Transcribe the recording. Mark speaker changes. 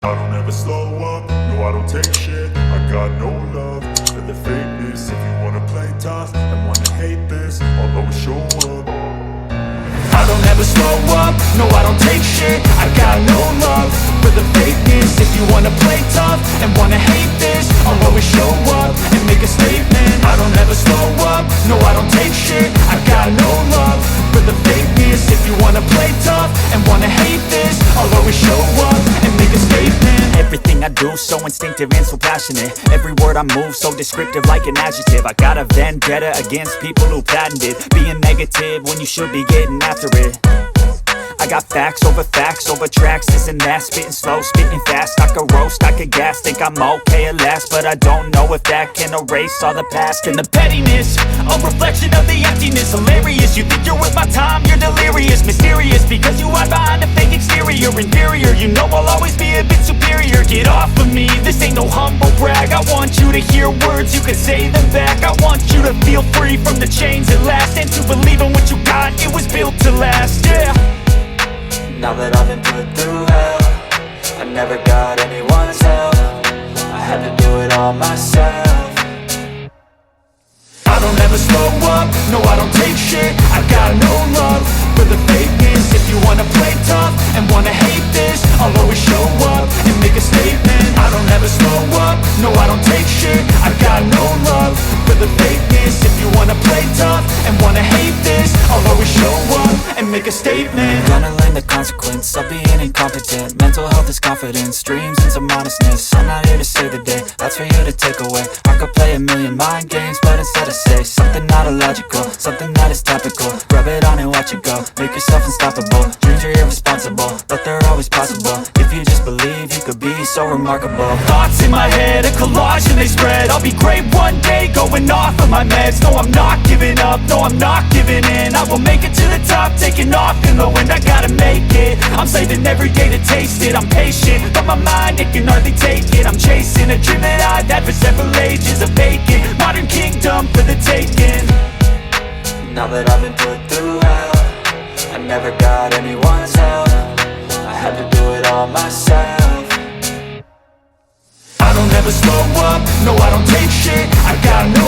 Speaker 1: I don't ever slow up, no I don't take shit. I got no love for the fakeness. If you wanna play tough and wanna hate this, I'll always show up.
Speaker 2: I don't ever slow up, no I don't take shit. I got no love for the fakeness. If you wanna play tough and wanna hate this, I'll always show up and make a statement. I don't ever slow up, no I don't take shit. I got no love for the fakeness. If you wanna play tough and wanna hate this, I'll always show up and make a statement. Everything I do so instinctive and so passionate. Every word I move so descriptive like an adjective. I got a vendetta against people who patented being negative when you should be getting after it. I got facts over tracks, this and that. Spitting slow, spitting fast. I could roast, I could gas. Think I'm okay at last, but I don't know if that can erase all the past. And the pettiness, a reflection of the emptiness. Hilarious, you think you're worth my time, you're delirious. Mysterious, because you hide behind a fake exterior. Inferior, you know I'll always be a bit superior. Get off of me, this ain't no humble brag. I want you to hear words, you can say them back. I want you to feel free from the chains at last, and to believe in what you got, it was built to last, yeah.
Speaker 3: Now that I've been put through hell, I never got anyone's help. I had to do it all myself.
Speaker 2: I don't ever slow up, no I don't take shit. I got no love for the fakeness. If you wanna play tough and wanna hate this, I'll always show up and make a statement. I don't ever slow up, no I don't take shit. I got no love for the fakeness. If you wanna play tough and wanna hate this, I'll always show up and make a statement.
Speaker 3: Gonna learn the consequence of being incompetent. Mental health is confidence, dreams and some honestness. I'm not here to save the day, that's for you to take away. I could play a million mind games, but instead I say something not illogical, something that is topical. Rub it on and watch it go, make yourself unstoppable. Dreams are irresponsible, but they're always possible. If you just believe, you could be so remarkable.
Speaker 2: Thoughts in my head, a collage and they spread. I'll be great one day, going off of my meds. No, I'm not giving up, no, I'm not giving in. I will make it to the top, taking off in the wind. I gotta make it, I'm saving every day to taste it. I'm patient, but my mind, it can hardly take it. I'm chasing a dream that I've had for several ages. A vacant, modern kingdom for the taking.
Speaker 3: Now that I've been put through hell, I never got anyone's help. I had to do it all myself.
Speaker 2: I don't ever slow up, no I don't take shit. I got no